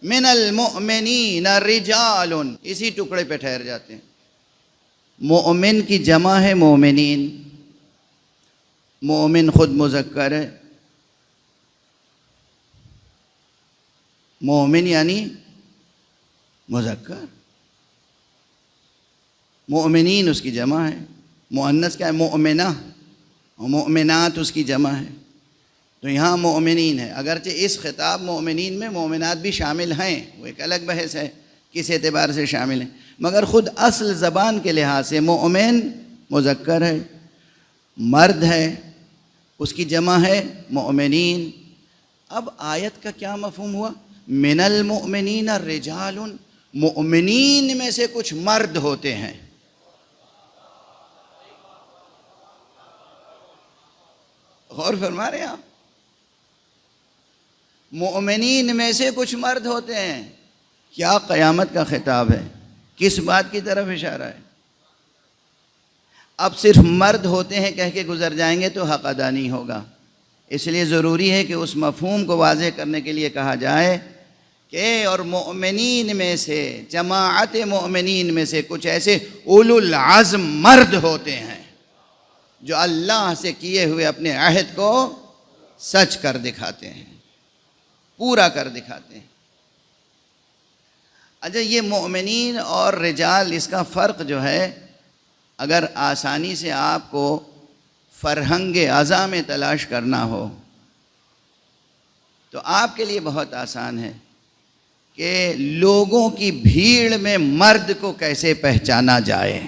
من المؤمنین رجال، اسی ٹکڑے پہ ٹھہر جاتے ہیں۔ مومن کی جمع ہے مومنین، مومن خود مذکر ہے، مومن یعنی مذکر، مومنین اس کی جمع ہے، مؤنث کیا ہے؟ مؤمنہ، اور مؤمنات اس کی جمع ہے۔ تو یہاں مومنین ہے، اگرچہ اس خطاب مومنین میں مومنات بھی شامل ہیں، وہ ایک الگ بحث ہے کس اعتبار سے شامل ہیں، مگر خود اصل زبان کے لحاظ سے مومن مذکر ہے، مرد ہے، اس کی جمع ہے مومنین۔ اب آیت کا کیا مفہوم ہوا؟ من المؤمنین رجال، مؤمنین میں سے کچھ مرد ہوتے ہیں۔ غور فرما رہے ہیں آپ؟ مومنین میں سے کچھ مرد ہوتے ہیں، کیا قیامت کا خطاب ہے؟ کس بات کی طرف اشارہ ہے؟ اب صرف مرد ہوتے ہیں کہہ کے گزر جائیں گے تو حق ادا نہیں ہوگا، اس لیے ضروری ہے کہ اس مفہوم کو واضح کرنے کے لیے کہا جائے کہ اور مومنین میں سے، جماعت مومنین میں سے کچھ ایسے اولو العزم مرد ہوتے ہیں جو اللہ سے کیے ہوئے اپنے عہد کو سچ کر دکھاتے ہیں، پورا کر دکھاتے ہیں۔ اچھا، یہ مومنین اور رجال، اس کا فرق جو ہے اگر آسانی سے آپ کو فرہنگ اعضاء میں تلاش کرنا ہو تو آپ کے لیے بہت آسان ہے کہ لوگوں کی بھیڑ میں مرد کو کیسے پہچانا جائے۔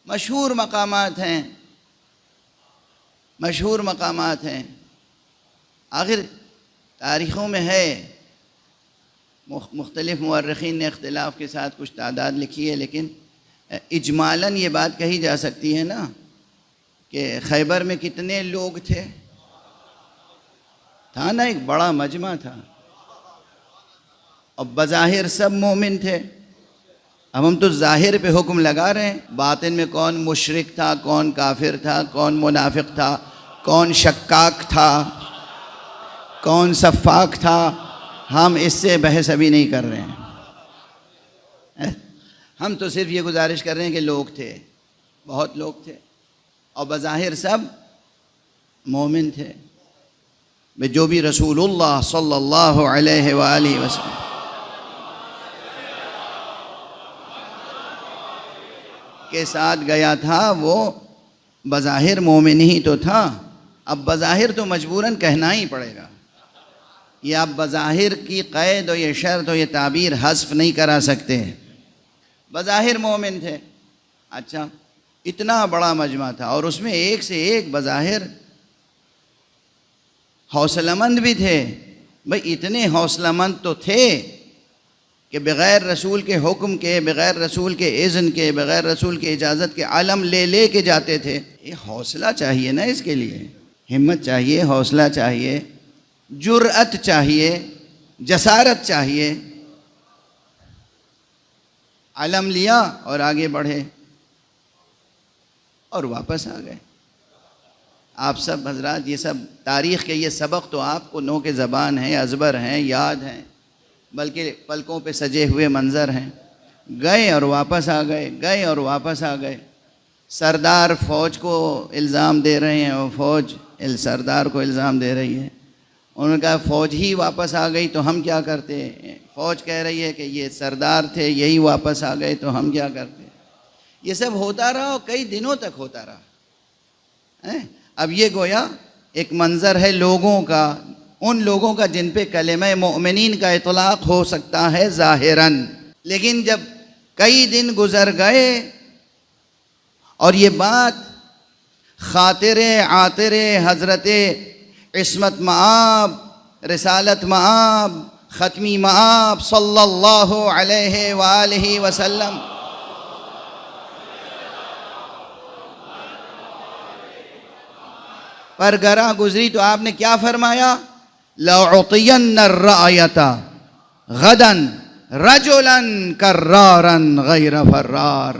مشہور مقامات ہیں، مشہور مقامات ہیں، آخر تاریخوں میں ہے، مختلف مورخین نے اختلاف کے ساتھ کچھ تعداد لکھی ہے، لیکن اجمالاً یہ بات کہی جا سکتی ہے نا کہ خیبر میں کتنے لوگ تھے؟ تھا نا، ایک بڑا مجمع تھا، اور بظاہر سب مومن تھے۔ اب ہم تو ظاہر پہ حکم لگا رہے ہیں، باطن میں کون مشرک تھا، کون کافر تھا، کون منافق تھا، کون شکاک تھا، کون سفاک تھا، ہم اس سے بحث ابھی نہیں کر رہے ہیں۔ ہم تو صرف یہ گزارش کر رہے ہیں کہ لوگ تھے، بہت لوگ تھے، اور بظاہر سب مومن تھے، جو بھی رسول اللہ صلی اللہ علیہ وآلہ وسلم کے ساتھ گیا تھا وہ بظاہر مومن ہی تو تھا۔ اب بظاہر تو مجبوراً کہنا ہی پڑے گا، یہ آپ بظاہر کی قید و یہ شرط و یہ تعبیر حذف نہیں کرا سکتے، بظاہر مومن تھے۔ اچھا، اتنا بڑا مجمع تھا اور اس میں ایک سے ایک بظاہر حوصلہ مند بھی تھے۔ بھئی اتنے حوصلہ مند تو تھے کہ بغیر رسول کے حکم کے، بغیر رسول کے اذن کے، بغیر رسول کے اجازت کے علم لے کے جاتے تھے۔ یہ حوصلہ چاہیے نا، اس کے لیے ہمت چاہیے، حوصلہ چاہیے، جرأت چاہیے، جسارت چاہیے۔ علم لیا اور آگے بڑھے اور واپس آ گئے۔ آپ سب حضرات، یہ سب تاریخ کے یہ سبق تو آپ کو نو کے زبان ہیں، ازبر ہیں، یاد ہیں، بلکہ پلکوں پہ سجے ہوئے منظر ہیں۔ گئے اور واپس آ گئے، گئے اور واپس آ گئے۔ سردار فوج کو الزام دے رہے ہیں اور فوج سردار کو الزام دے رہی ہے۔ انہوں نے کہا فوج ہی واپس آ گئی تو ہم کیا کرتے؟ فوج کہہ رہی ہے کہ یہ سردار تھے، یہی واپس آ گئے تو ہم کیا کرتے؟ یہ سب ہوتا رہا اور کئی دنوں تک ہوتا رہا۔ اب یہ گویا ایک منظر ہے لوگوں کا، ان لوگوں کا جن پہ کلمہ مومنین کا اطلاق ہو سکتا ہے ظاہراً، لیکن جب کئی دن گزر گئے اور یہ بات خاطر عاطر حضرت عصمت مآب، رسالت مآب، ختمی مآب صلی اللہ علیہ وآلہ وسلم پر گراں گزری تو آپ نے کیا فرمایا؟ لَأُعْطِيَنَّ الرَّعْيَةَ غَدًا رَجُلًا كَرَّارًا غَيْرَ فَرَّارٍ،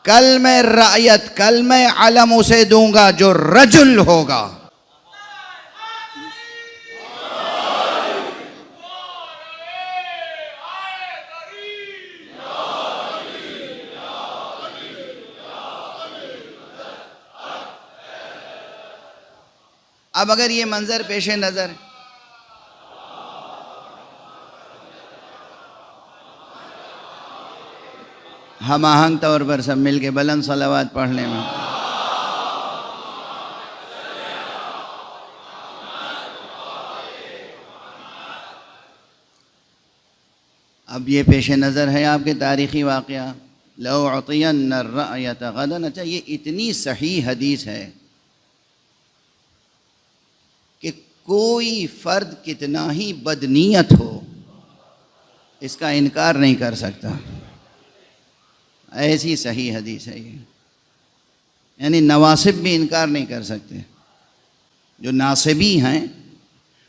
کل میں رعیت، کل میں علم اسے دوں گا جو رجل ہوگا، اب اگر یہ منظر پیش نظر، ہم آہنگ طور پر سب مل کے بلند صلوات پڑھنے میں، اب یہ پیش نظر ہے آپ کے تاریخی واقعہ، لو اعطین الرأیۃ غدا۔ اچھا، یہ اتنی صحیح حدیث ہے کہ کوئی فرد کتنا ہی بدنیت ہو اس کا انکار نہیں کر سکتا، ایسی صحیح حدیث ہے یہ، یعنی نواصب بھی انکار نہیں کر سکتے، جو ناصبی ہیں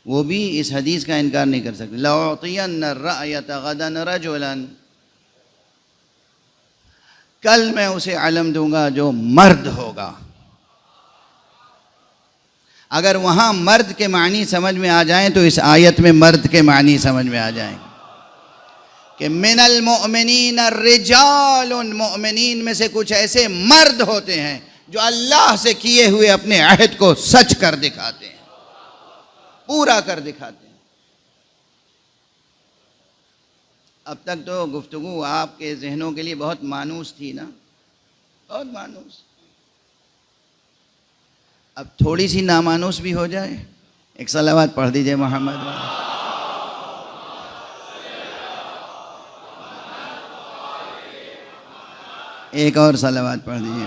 وہ بھی اس حدیث کا انکار نہیں کر سکتے۔ لَأُعْطِيَنَّ الرَّأْيَةَ غَدًا رَجُلًا، کل میں اسے علم دوں گا جو مرد ہوگا۔ اگر وہاں مرد کے معنی سمجھ میں آ جائیں تو اس آیت میں مرد کے معنی سمجھ میں آ جائیں کہ من المؤمنین الرجال، مومنین میں سے کچھ ایسے مرد ہوتے ہیں جو اللہ سے کیے ہوئے اپنے عہد کو سچ کر دکھاتے ہیں، پورا کر دکھاتے ہیں۔ اب تک تو گفتگو آپ کے ذہنوں کے لیے بہت مانوس تھی نا، بہت مانوس، اب تھوڑی سی نامانوس بھی ہو جائے۔ ایک صلوات پڑھ دیجئے محمد۔ ایک اور صلوات پڑھ دیجئے۔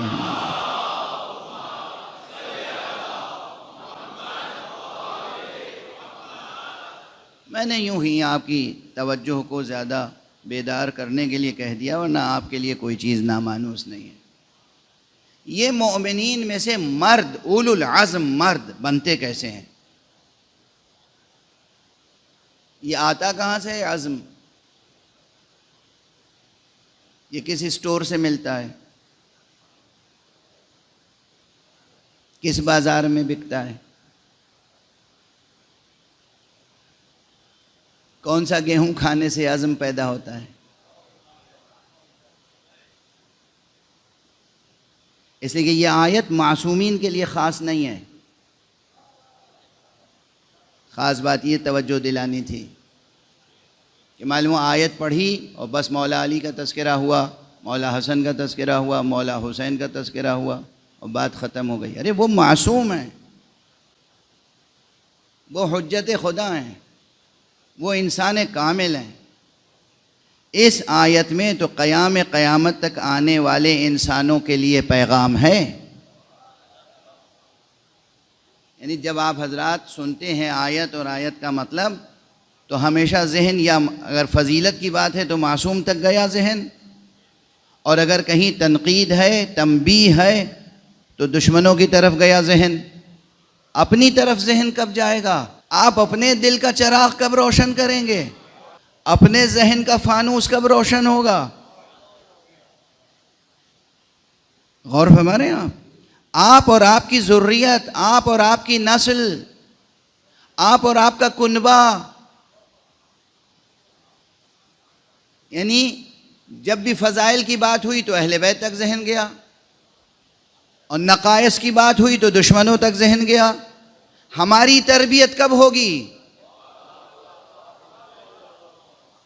میں نے یوں ہی آپ کی توجہ کو زیادہ بیدار کرنے کے لیے کہہ دیا، ورنہ آپ کے لیے کوئی چیز نامانوس نہیں ہے۔ یہ مومنین میں سے مرد، اولو العزم مرد بنتے کیسے ہیں؟ یہ آتا کہاں سے ہے عزم؟ یہ کس اسٹور سے ملتا ہے؟ کس بازار میں بکتا ہے؟ کون سا گیہوں کھانے سے عزم پیدا ہوتا ہے؟ اس لیے کہ یہ آیت معصومین کے لیے خاص نہیں ہے۔ خاص بات یہ توجہ دلانی تھی کہ معلوم آیت پڑھی اور بس مولا علی کا تذکرہ ہوا، مولا حسن کا تذکرہ ہوا، مولا حسین کا تذکرہ ہوا اور بات ختم ہو گئی۔ ارے وہ معصوم ہیں، وہ حجت خدا ہیں، وہ انسان کامل ہیں۔ اس آیت میں تو قیامت تک آنے والے انسانوں کے لیے پیغام ہے۔ یعنی جب آپ حضرات سنتے ہیں آیت اور آیت کا مطلب، تو ہمیشہ ذہن، یا اگر فضیلت کی بات ہے تو معصوم تک گیا ذہن، اور اگر کہیں تنقید ہے، تنبیہ ہے، تو دشمنوں کی طرف گیا ذہن۔ اپنی طرف ذہن کب جائے گا؟ آپ اپنے دل کا چراغ کب روشن کریں گے؟ اپنے ذہن کا فانوس کب روشن ہوگا؟ غور فرما رہے ہیں آپ اور آپ کی ذریت، آپ اور آپ کی نسل، آپ اور آپ کا کنبہ، یعنی جب بھی فضائل کی بات ہوئی تو اہل بیت تک ذہن گیا، اور نقائص کی بات ہوئی تو دشمنوں تک ذہن گیا۔ ہماری تربیت کب ہوگی؟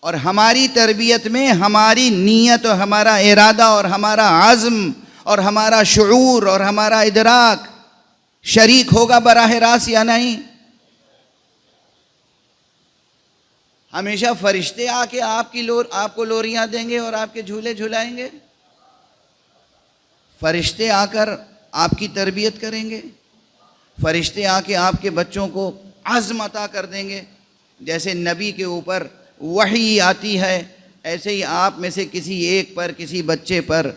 اور ہماری تربیت میں ہماری نیت اور ہمارا ارادہ اور ہمارا عزم اور ہمارا شعور اور ہمارا ادراک شریک ہوگا براہ راست یا نہیں؟ ہمیشہ فرشتے آ کے آپ کو لوریاں دیں گے اور آپ کے جھولے جھلائیں گے؟ فرشتے آ کر آپ کی تربیت کریں گے؟ فرشتے آ کے آپ کے بچوں کو عزم عطا کر دیں گے؟ جیسے نبی کے اوپر وحی آتی ہے، ایسے ہی آپ میں سے کسی ایک پر، کسی بچے پر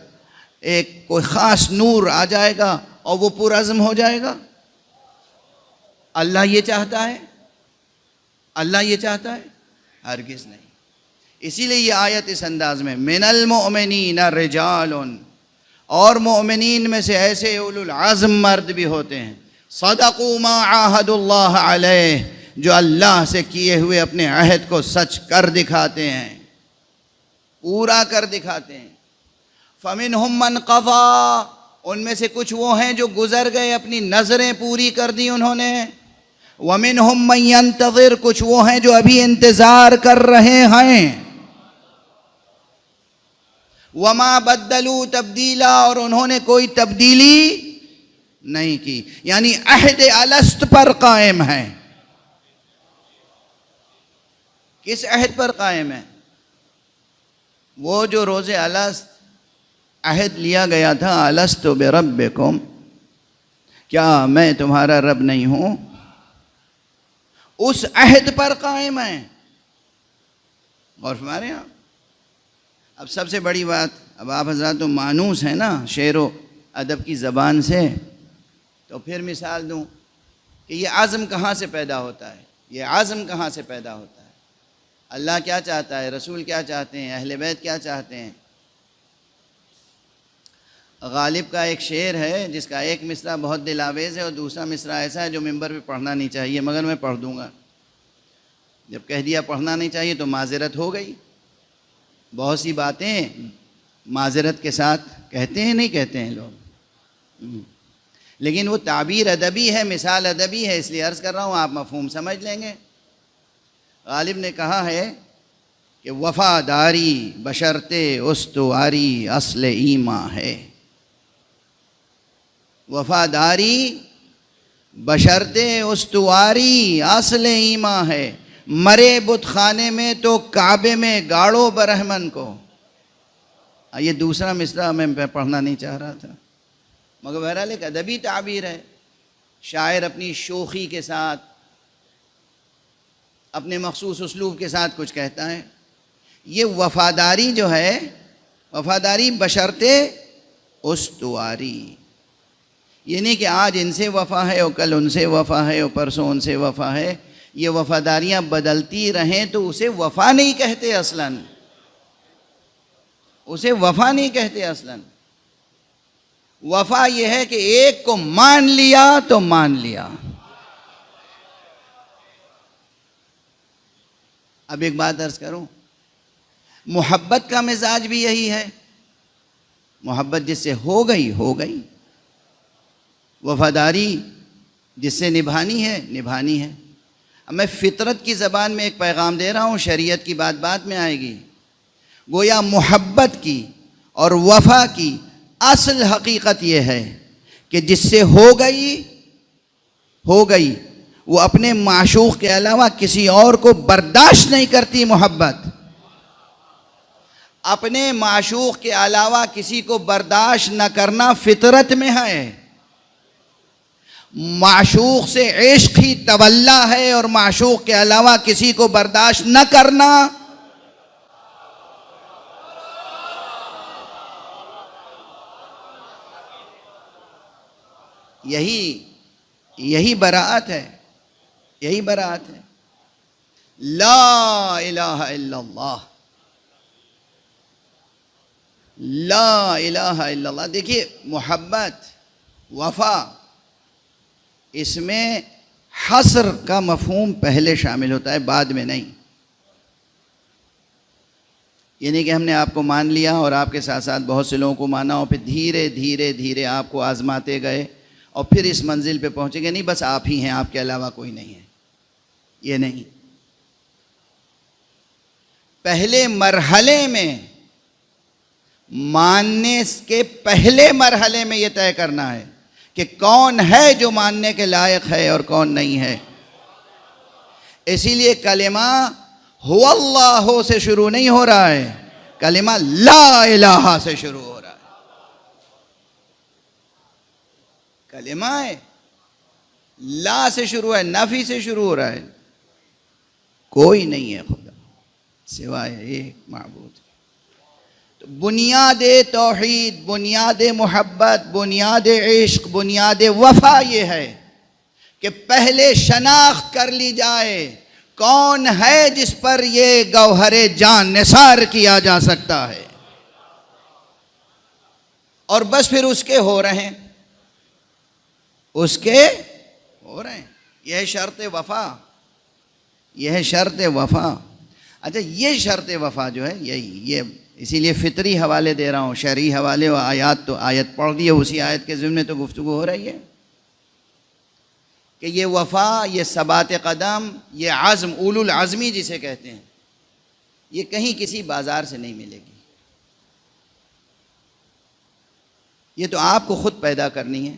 ایک کوئی خاص نور آ جائے گا اور وہ پرعزم ہو جائے گا۔ اللہ یہ چاہتا ہے؟ اللہ یہ چاہتا ہے؟ ہرگز نہیں۔ اسی لیے یہ آیت اس انداز میں من المؤمنین رجال، اور مومنین میں سے ایسے اولو العزم مرد بھی ہوتے ہیں، صدقوا ما عاہدوا اللہ علیہ، جو اللہ سے کیے ہوئے اپنے عہد کو سچ کر دکھاتے ہیں، پورا کر دکھاتے ہیں۔ فَمِنْهُمْ مَنْ قَضَىٰ، ان میں سے کچھ وہ ہیں جو گزر گئے، اپنی نظریں پوری کر دی انہوں نے، وَمِنْهُمْ مَنْ يَنْتَظِرُ، کچھ وہ ہیں جو ابھی انتظار کر رہے ہیں. وَمَا بَدَّلُوا تَبْدِيلًا، اور انہوں نے کوئی تبدیلی نہیں کی، یعنی عہد الست پر قائم ہیں. کس عہد پر قائم ہے؟ وہ جو روز الست عہد لیا گیا تھا، الست بربکم، کیا میں تمہارا رب نہیں ہوں، اس عہد پر قائم ہیں. اور ہمارے یہاں اب سب سے بڑی بات، اب آپ حضرات تو مانوس ہیں نا شعر و ادب کی زبان سے، تو پھر مثال دوں کہ یہ عزم کہاں سے پیدا ہوتا ہے، یہ عزم کہاں سے پیدا ہوتا ہے، اللہ کیا چاہتا ہے، رسول کیا چاہتے ہیں، اہل بیت کیا چاہتے ہیں. غالب کا ایک شعر ہے جس کا ایک مصرع بہت دل آویز ہے اور دوسرا مصرع ایسا ہے جو ممبر پہ پڑھنا نہیں چاہیے، مگر میں پڑھ دوں گا. جب کہہ دیا پڑھنا نہیں چاہیے تو معذرت ہو گئی. بہت سی باتیں معذرت کے ساتھ کہتے ہیں، نہیں کہتے ہیں لوگ، لیکن وہ تعبیر ادبی ہے، مثال ادبی ہے، اس لیے عرض کر رہا ہوں، آپ مفہوم سمجھ لیں گے. غالب نے کہا ہے کہ وفاداری بشرط استواری اصل ایمان ہے. وفاداری بشرط استواری اصل ایمان ہے. مرے بت خانے میں تو کعبے میں گاڑو برہمن کو. یہ دوسرا مصرع میں پڑھنا نہیں چاہ رہا تھا، مگر بہرحال ایک ادبی تعبیر ہے. شاعر اپنی شوخی کے ساتھ، اپنے مخصوص اسلوب کے ساتھ کچھ کہتا ہے. یہ وفاداری جو ہے، وفاداری بشرط استواری، یہ نہیں کہ آج ان سے وفا ہے اور کل ان سے وفا ہے اور پرسوں ان سے وفا ہے. یہ وفاداریاں بدلتی رہیں تو اسے وفا نہیں کہتے اصلاً، اسے وفا نہیں کہتے اصلاً. وفا یہ ہے کہ ایک کو مان لیا تو مان لیا. اب ایک بات عرض کروں، محبت کا مزاج بھی یہی ہے. محبت جس سے ہو گئی ہو گئی، وفاداری جس سے نبھانی ہے نبھانی ہے. اب میں فطرت کی زبان میں ایک پیغام دے رہا ہوں، شریعت کی بات بات میں آئے گی. گویا محبت کی اور وفا کی اصل حقیقت یہ ہے کہ جس سے ہو گئی ہو گئی، وہ اپنے معشوق کے علاوہ کسی اور کو برداشت نہیں کرتی. محبت اپنے معشوق کے علاوہ کسی کو برداشت نہ کرنا فطرت میں ہے. معشوق سے عشق ہی تولا ہے، اور معشوق کے علاوہ کسی کو برداشت نہ کرنا یہی براءت ہے، یہی براءت ہے. لا الہ الا اللہ، لا الہ الا اللہ. دیکھیے محبت، وفا، اس میں حصر کا مفہوم پہلے شامل ہوتا ہے، بعد میں نہیں. یہ نہیں کہ ہم نے آپ کو مان لیا اور آپ کے ساتھ ساتھ بہت سے لوگوں کو مانا اور پھر دھیرے دھیرے دھیرے آپ کو آزماتے گئے اور پھر اس منزل پہ پہنچے گئے، نہیں بس آپ ہی ہیں، آپ کے علاوہ کوئی نہیں ہے. یہ نہیں. پہلے مرحلے میں، ماننے کے پہلے مرحلے میں یہ طے کرنا ہے کہ کون ہے جو ماننے کے لائق ہے اور کون نہیں ہے. اسی لیے کلمہ هو اللہ سے شروع نہیں ہو رہا ہے، کلمہ لا الہ سے شروع ہو رہا ہے. کلمہ ہے لا سے شروع ہے، نفی سے شروع ہو رہا ہے. کوئی نہیں ہے خدا سوائے ایک معبود. تو بنیاد توحید، بنیاد محبت، بنیاد عشق، بنیاد وفا یہ ہے کہ پہلے شناخت کر لی جائے کون ہے جس پر یہ گوہر جان نثار کیا جا سکتا ہے، اور بس پھر اس کے ہو رہے ہیں، اس کے ہو رہے ہیں. یہ ہے شرط وفا، یہ ہے شرط وفا. اچھا یہ شرط وفا جو ہے یہ اسی لیے فطری حوالے دے رہا ہوں، شرعی حوالے و آیات تو آیت پڑھ دی ہے، اسی آیت کے ضمن میں تو گفتگو ہو رہی ہے. کہ یہ وفا، یہ ثبات قدم، یہ عزم، اولو العزمی جسے کہتے ہیں، یہ کہیں کسی بازار سے نہیں ملے گی. یہ تو آپ کو خود پیدا کرنی ہے،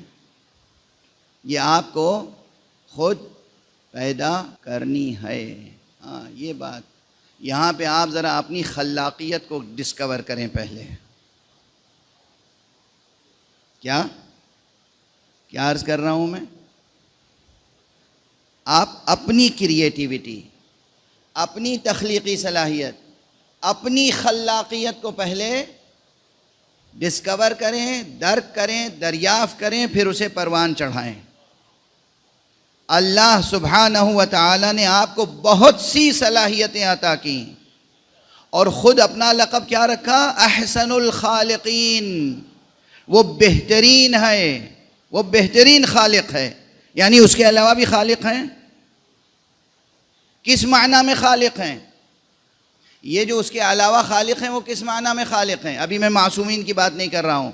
یہ آپ کو خود پیدا کرنی ہے. ہاں یہ بات یہاں پہ آپ ذرا اپنی خلاقیت کو ڈسکور کریں پہلے. کیا عرض کر رہا ہوں میں؟ آپ اپنی کریٹیوٹی، اپنی تخلیقی صلاحیت، اپنی خلاقیت کو پہلے ڈسکور کریں، درک کریں، دریافت کریں، پھر اسے پروان چڑھائیں. اللہ سبحانہ و تعالی نے آپ کو بہت سی صلاحیتیں عطا کی اور خود اپنا لقب کیا رکھا؟ احسن الخالقین. وہ بہترین ہے، وہ بہترین خالق ہے. یعنی اس کے علاوہ بھی خالق ہیں. کس معنی میں خالق ہیں؟ یہ جو اس کے علاوہ خالق ہیں وہ کس معنی میں خالق ہیں؟ ابھی میں معصومین کی بات نہیں کر رہا ہوں،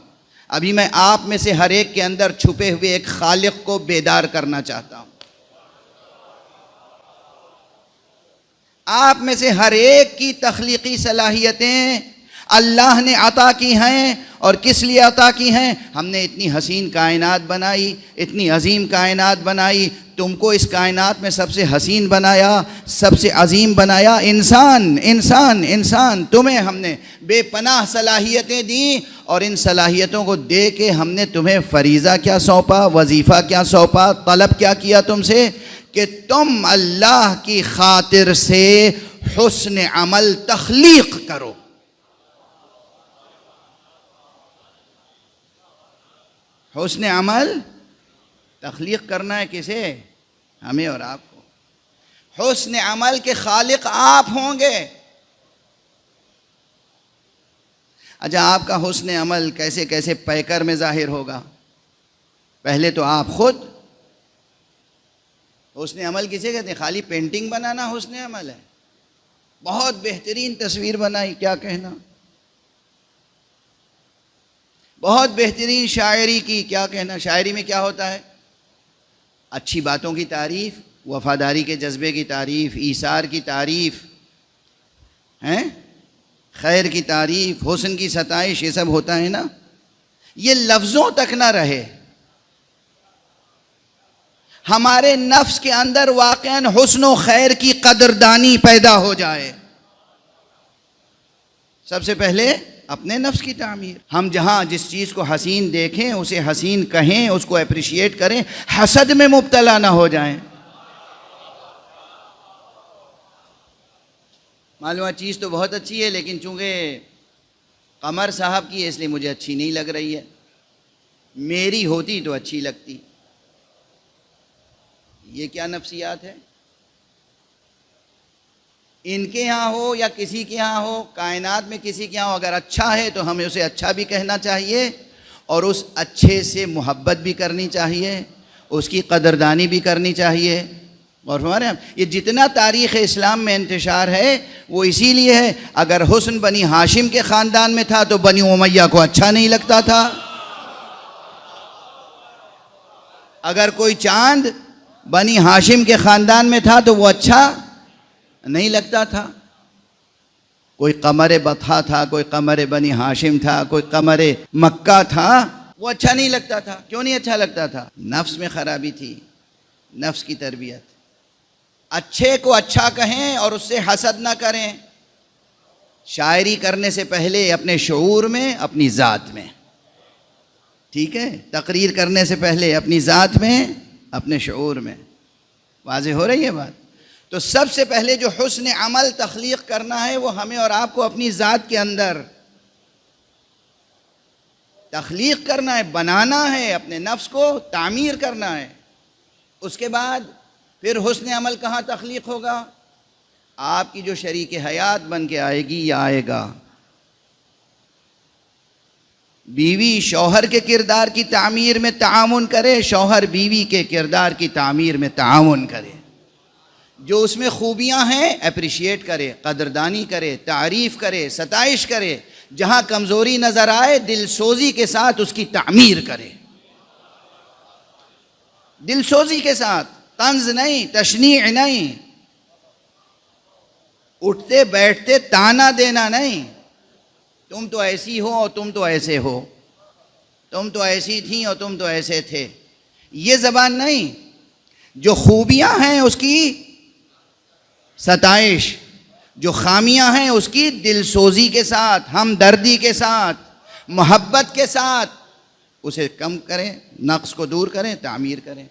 ابھی میں آپ میں سے ہر ایک کے اندر چھپے ہوئے ایک خالق کو بیدار کرنا چاہتا ہوں. آپ میں سے ہر ایک کی تخلیقی صلاحیتیں اللہ نے عطا کی ہیں. اور کس لیے عطا کی ہیں؟ ہم نے اتنی حسین کائنات بنائی، اتنی عظیم کائنات بنائی. تم کو اس کائنات میں سب سے حسین بنایا، سب سے عظیم بنایا انسان. تمہیں ہم نے بے پناہ صلاحیتیں دیں اور ان صلاحیتوں کو دے کے ہم نے تمہیں فریضہ کیا سونپا، وظیفہ کیا سونپا، طلب کیا کیا تم سے؟ کہ تم اللہ کی خاطر سے حسن عمل تخلیق کرو. حسن عمل تخلیق کرنا ہے کسے؟ ہمیں اور آپ کو. حسن عمل کے خالق آپ ہوں گے. اچھا آپ کا حسن عمل کیسے کیسے پیکر میں ظاہر ہوگا؟ پہلے تو آپ خود. حسن عمل کسے کہتے ہیں؟ خالی پینٹنگ بنانا حسن عمل ہے؟ بہت بہترین تصویر بنائی، کیا کہنا؟ بہت بہترین شاعری کی، کیا کہنا؟ شاعری میں کیا ہوتا ہے؟ اچھی باتوں کی تعریف، وفاداری کے جذبے کی تعریف، ایثار کی تعریف، خیر کی تعریف، حسن کی ستائش، یہ سب ہوتا ہے نا. یہ لفظوں تک نہ رہے، ہمارے نفس کے اندر واقعاً حسن و خیر کی قدردانی پیدا ہو جائے. سب سے پہلے اپنے نفس کی تعمیر. ہم جہاں جس چیز کو حسین دیکھیں اسے حسین کہیں، اس کو اپریشیٹ کریں، حسد میں مبتلا نہ ہو جائیں. معلوم چیز تو بہت اچھی ہے لیکن چونکہ قمر صاحب کی ہے اس لیے مجھے اچھی نہیں لگ رہی ہے، میری ہوتی تو اچھی لگتی. یہ کیا نفسیات ہے؟ ان کے ہاں ہو یا کسی کے ہاں ہو، کائنات میں کسی کے ہاں ہو، اگر اچھا ہے تو ہمیں اسے اچھا بھی کہنا چاہیے اور اس اچھے سے محبت بھی کرنی چاہیے، اس کی قدردانی بھی کرنی چاہیے. اور ہمارے یہ جتنا تاریخ اسلام میں انتشار ہے وہ اسی لیے ہے. اگر حسن بنی ہاشم کے خاندان میں تھا تو بنی امیہ کو اچھا نہیں لگتا تھا. اگر کوئی چاند بنی ہاشم کے خاندان میں تھا تو وہ اچھا نہیں لگتا تھا. کوئی قمر بطحا تھا، کوئی قمر بنی ہاشم تھا، کوئی قمر مکہ تھا، وہ اچھا نہیں لگتا تھا. کیوں نہیں اچھا لگتا تھا؟ نفس میں خرابی تھی، نفس کی تربیت. اچھے کو اچھا کہیں اور اس سے حسد نہ کریں. شاعری کرنے سے پہلے اپنے شعور میں، اپنی ذات میں، ٹھیک ہے؟ تقریر کرنے سے پہلے اپنی ذات میں، اپنے شعور میں. واضح ہو رہی ہے بات؟ تو سب سے پہلے جو حسن عمل تخلیق کرنا ہے وہ ہمیں اور آپ کو اپنی ذات کے اندر تخلیق کرنا ہے، بنانا ہے، اپنے نفس کو تعمیر کرنا ہے. اس کے بعد پھر حسن عمل کہاں تخلیق ہوگا؟ آپ کی جو شریک حیات بن کے آئے گی یا آئے گا. بیوی شوہر کے کردار کی تعمیر میں تعاون کرے، شوہر بیوی کے کردار کی تعمیر میں تعاون کرے. جو اس میں خوبیاں ہیں اپریشیٹ کرے، قدردانی کرے، تعریف کرے، ستائش کرے. جہاں کمزوری نظر آئے دل سوزی کے ساتھ اس کی تعمیر کرے، دل سوزی کے ساتھ. طنز نہیں، تشنیع نہیں، اٹھتے بیٹھتے تانا دینا نہیں، تم تو ایسی ہو اور تم تو ایسے ہو، تم تو ایسی تھیں اور تم تو ایسے تھے، یہ زبان نہیں۔ جو خوبیاں ہیں اس کی ستائش، جو خامیاں ہیں اس کی دل سوزی کے ساتھ، ہمدردی کے ساتھ، محبت کے ساتھ اسے کم کریں، نقص کو دور کریں، تعمیر کریں۔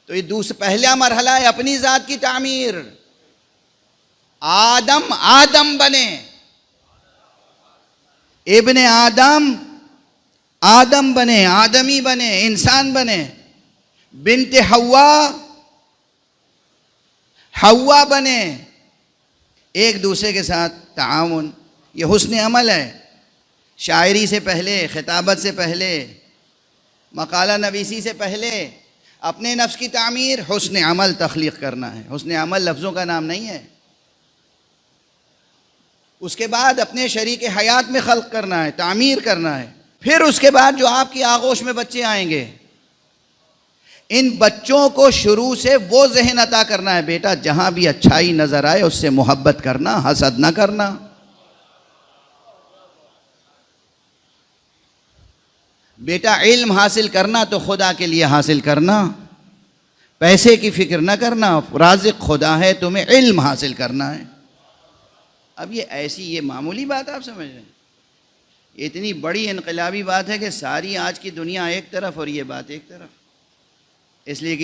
تو یہ پہلا مرحلہ ہے اپنی ذات کی تعمیر۔ آدم بنے، ابن آدم بنے، آدمی بنے، انسان بنے۔ بنت حوا بنے، ایک دوسرے کے ساتھ تعاون۔ یہ حسن عمل ہے۔ شاعری سے پہلے، خطابت سے پہلے، مقالہ نویسی سے پہلے اپنے نفس کی تعمیر حسن عمل تخلیق کرنا ہے۔ حسن عمل لفظوں کا نام نہیں ہے۔ اس کے بعد اپنے شریک حیات میں خلق کرنا ہے، تعمیر کرنا ہے۔ پھر اس کے بعد جو آپ کی آغوش میں بچے آئیں گے، ان بچوں کو شروع سے وہ ذہن عطا کرنا ہے، بیٹا جہاں بھی اچھائی نظر آئے اس سے محبت کرنا، حسد نہ کرنا۔ بیٹا علم حاصل کرنا تو خدا کے لیے حاصل کرنا، پیسے کی فکر نہ کرنا، رازق خدا ہے، تمہیں علم حاصل کرنا ہے۔ اب یہ معمولی بات آپ سمجھ رہے ہیں؟ یہ اتنی بڑی انقلابی بات ہے کہ ساری آج کی دنیا ایک طرف اور یہ بات ایک طرف، اس لیے کہ